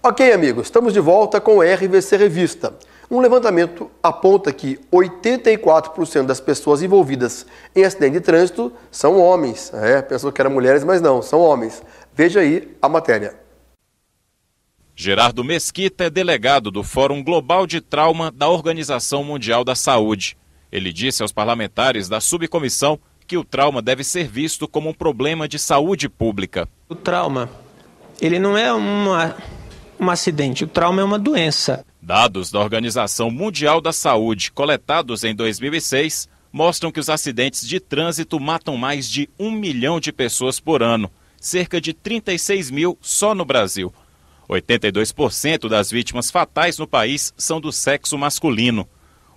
Ok, amigos, estamos de volta com o RVC Revista. Um levantamento aponta que 84% das pessoas envolvidas em acidente de trânsito são homens. Pensou que eram mulheres, mas não, são homens. Veja aí a matéria. Gerardo Mesquita é delegado do Fórum Global de Trauma da Organização Mundial da Saúde. Ele disse aos parlamentares da subcomissão que o trauma deve ser visto como um problema de saúde pública. O trauma, ele não é um acidente, o trauma é uma doença. Dados da Organização Mundial da Saúde, coletados em 2006, mostram que os acidentes de trânsito matam mais de 1 milhão de pessoas por ano, cerca de 36 mil só no Brasil. 82% das vítimas fatais no país são do sexo masculino.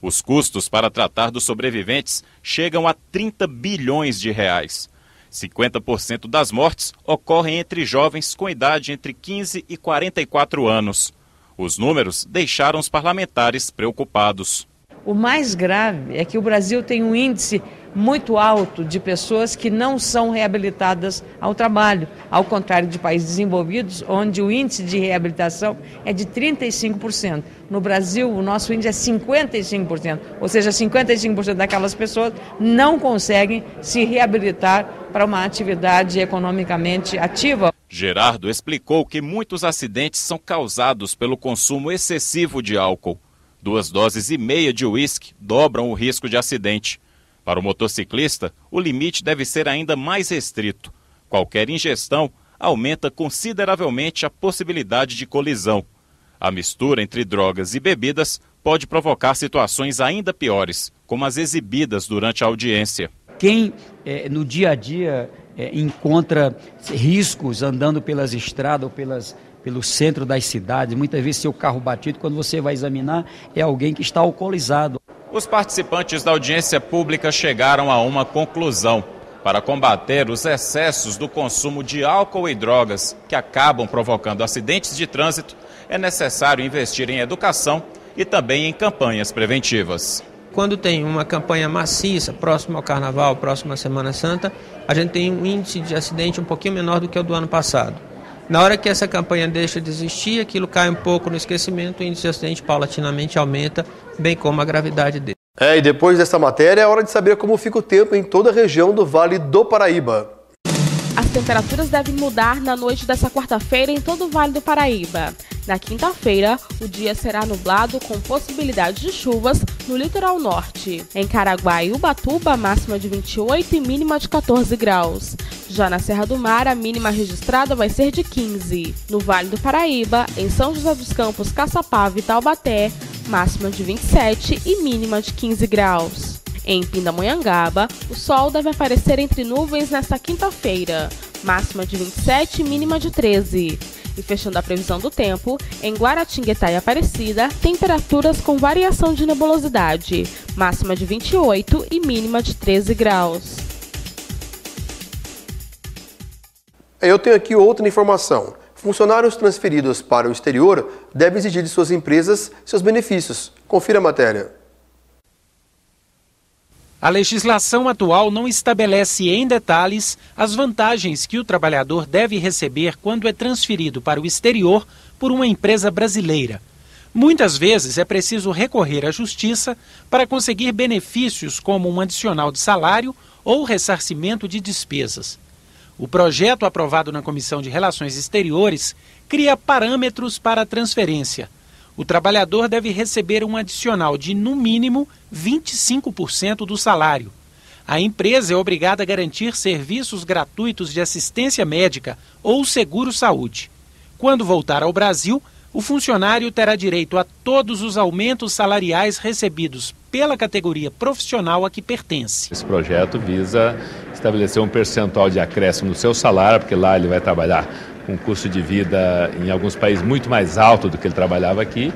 Os custos para tratar dos sobreviventes chegam a 30 bilhões de reais. 50% das mortes ocorrem entre jovens com idade entre 15 e 44 anos. Os números deixaram os parlamentares preocupados. O mais grave é que o Brasil tem um índice muito alto de pessoas que não são reabilitadas ao trabalho, ao contrário de países desenvolvidos, onde o índice de reabilitação é de 35%. No Brasil, o nosso índice é 55%, ou seja, 55% daquelas pessoas não conseguem se reabilitar para uma atividade economicamente ativa. Gerardo explicou que muitos acidentes são causados pelo consumo excessivo de álcool. 2,5 doses de uísque dobram o risco de acidente. Para o motociclista, o limite deve ser ainda mais restrito. Qualquer ingestão aumenta consideravelmente a possibilidade de colisão. A mistura entre drogas e bebidas pode provocar situações ainda piores, como as exibidas durante a audiência. Quem no dia a dia encontra riscos andando pelas estradas ou pelo centro das cidades, muitas vezes seu carro batido, quando você vai examinar, é alguém que está alcoolizado. Os participantes da audiência pública chegaram a uma conclusão. Para combater os excessos do consumo de álcool e drogas que acabam provocando acidentes de trânsito, é necessário investir em educação e também em campanhas preventivas. Quando tem uma campanha maciça, próximo ao Carnaval, próximo à Semana Santa, a gente tem um índice de acidente um pouquinho menor do que o do ano passado. Na hora que essa campanha deixa de existir, aquilo cai um pouco no esquecimento, o índice de acidente paulatinamente aumenta, bem como a gravidade dele. E depois dessa matéria é hora de saber como fica o tempo em toda a região do Vale do Paraíba. As temperaturas devem mudar na noite dessa quarta-feira em todo o Vale do Paraíba. Na quinta-feira, o dia será nublado com possibilidade de chuvas no litoral norte. Em Caraguá e Ubatuba, máxima de 28 e mínima de 14 graus. Já na Serra do Mar, a mínima registrada vai ser de 15. No Vale do Paraíba, em São José dos Campos, Caçapava e Taubaté, máxima de 27 e mínima de 15 graus. Em Pindamonhangaba, o sol deve aparecer entre nuvens nesta quinta-feira, máxima de 27 e mínima de 13. E fechando a previsão do tempo, em Guaratinguetá e Aparecida, temperaturas com variação de nebulosidade, máxima de 28 e mínima de 13 graus. Eu tenho aqui outra informação. Funcionários transferidos para o exterior devem exigir de suas empresas seus benefícios. Confira a matéria. A legislação atual não estabelece em detalhes as vantagens que o trabalhador deve receber quando é transferido para o exterior por uma empresa brasileira. Muitas vezes é preciso recorrer à justiça para conseguir benefícios como um adicional de salário ou ressarcimento de despesas. O projeto aprovado na Comissão de Relações Exteriores cria parâmetros para a transferência. O trabalhador deve receber um adicional de, no mínimo, 25% do salário. A empresa é obrigada a garantir serviços gratuitos de assistência médica ou seguro-saúde. Quando voltar ao Brasil, o funcionário terá direito a todos os aumentos salariais recebidos pela categoria profissional a que pertence. Esse projeto visa estabelecer um percentual de acréscimo no seu salário, porque lá ele vai trabalhar com um custo de vida em alguns países muito mais alto do que ele trabalhava aqui,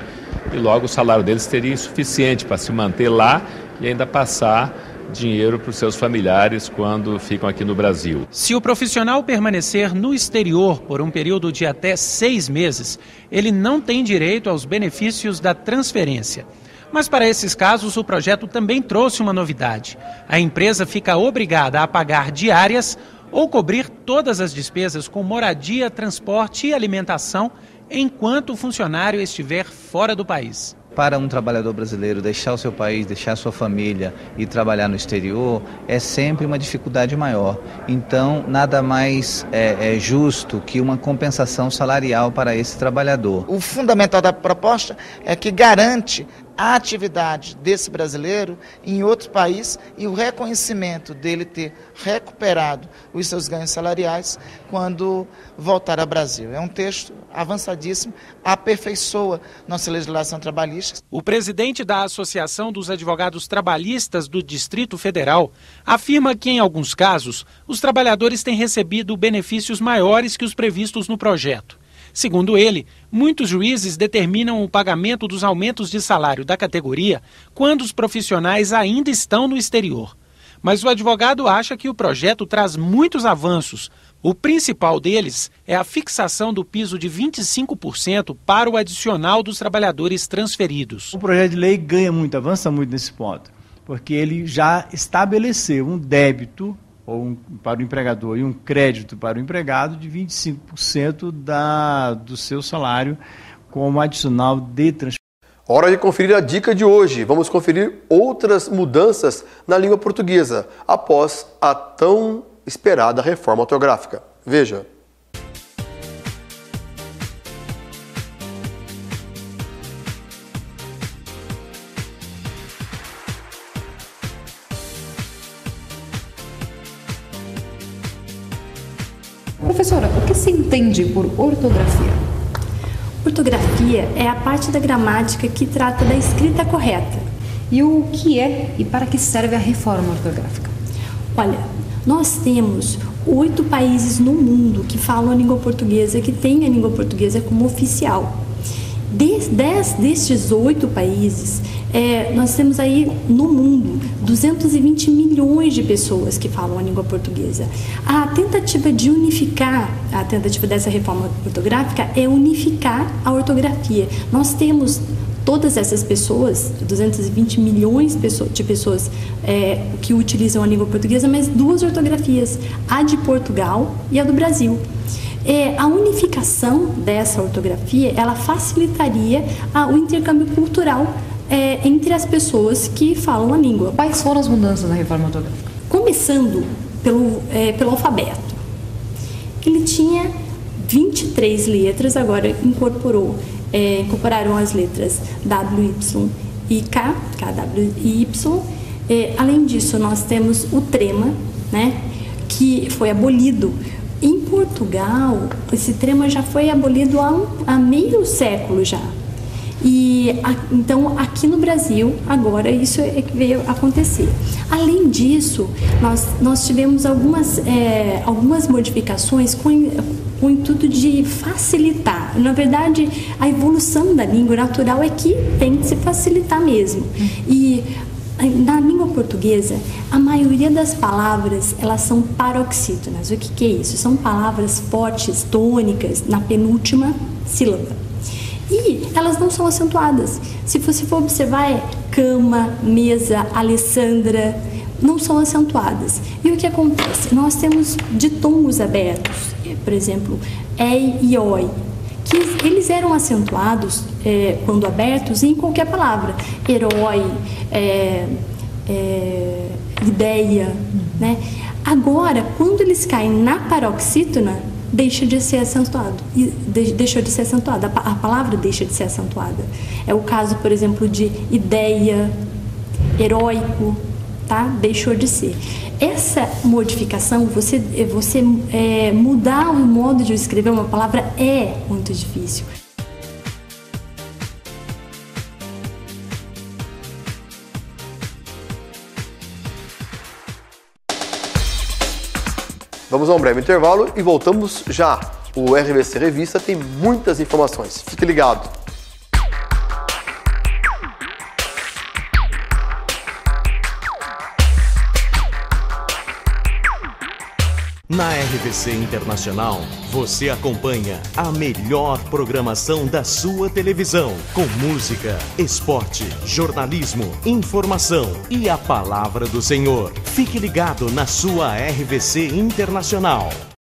e logo o salário deles seria insuficiente para se manter lá e ainda passar dinheiro para os seus familiares quando ficam aqui no Brasil. Se o profissional permanecer no exterior por um período de até 6 meses, ele não tem direito aos benefícios da transferência. Mas para esses casos, o projeto também trouxe uma novidade. A empresa fica obrigada a pagar diárias ou cobrir todas as despesas com moradia, transporte e alimentação enquanto o funcionário estiver fora do país. Para um trabalhador brasileiro deixar o seu país, deixar a sua família e trabalhar no exterior é sempre uma dificuldade maior. Então, nada mais é justo que uma compensação salarial para esse trabalhador. O fundamental da proposta é que garante a atividade desse brasileiro em outro país e o reconhecimento dele ter recuperado os seus ganhos salariais quando voltar ao Brasil. É um texto avançadíssimo, aperfeiçoa nossa legislação trabalhista. O presidente da Associação dos Advogados Trabalhistas do Distrito Federal afirma que, em alguns casos, os trabalhadores têm recebido benefícios maiores que os previstos no projeto. Segundo ele, muitos juízes determinam o pagamento dos aumentos de salário da categoria quando os profissionais ainda estão no exterior. Mas o advogado acha que o projeto traz muitos avanços. O principal deles é a fixação do piso de 25% para o adicional dos trabalhadores transferidos. O projeto de lei ganha muito, avança muito nesse ponto, porque ele já estabeleceu um débito para o empregador e um crédito para o empregado de 25% do seu salário como adicional de transferência. Hora de conferir a dica de hoje. Vamos conferir outras mudanças na língua portuguesa após a tão esperada reforma ortográfica. Veja. Professora, o que se entende por ortografia? Ortografia é a parte da gramática que trata da escrita correta. E o que é e para que serve a reforma ortográfica? Olha, nós temos 8 países no mundo que falam a língua portuguesa, que têm a língua portuguesa como oficial. Destes 8 países, nós temos aí no mundo 220 milhões de pessoas que falam a língua portuguesa. A tentativa dessa reforma ortográfica é unificar a ortografia. Nós temos todas essas pessoas, 220 milhões de pessoas que utilizam a língua portuguesa, mas 2 ortografias, a de Portugal e a do Brasil. A unificação dessa ortografia, ela facilitaria o intercâmbio cultural entre as pessoas que falam a língua. Quais foram as mudanças na reforma ortográfica? Começando pelo alfabeto. Ele tinha 23 letras, agora incorporaram as letras W, Y e K, W e Y. Além disso, nós temos o trema, né, que foi abolido. Em Portugal, esse trema já foi abolido há meio século já. Então, aqui no Brasil, agora, isso é que veio acontecer. Além disso, nós tivemos algumas modificações com o intuito de facilitar. Na verdade, a evolução da língua natural é que tem que se facilitar mesmo. E na língua portuguesa, a maioria das palavras, elas são paroxítonas. O que é isso? São palavras fortes, tônicas, na penúltima sílaba. E elas não são acentuadas. Se você for observar, cama, mesa, Alessandra, não são acentuadas. E o que acontece? Nós temos ditongos abertos, por exemplo, ei e oi, que eles eram acentuados quando abertos em qualquer palavra. Herói, ideia, né? Agora, quando eles caem na paroxítona, deixa de ser acentuado. Deixou de ser acentuada. A palavra deixa de ser acentuada. É o caso, por exemplo, de ideia, heróico, tá? Deixou de ser. Essa modificação, você mudar o modo de escrever uma palavra é muito difícil. Vamos a um breve intervalo e voltamos já. O RVC Revista tem muitas informações. Fique ligado. Na RVC Internacional, você acompanha a melhor programação da sua televisão, com música, esporte, jornalismo, informação e a palavra do Senhor. Fique ligado na sua RVC Internacional.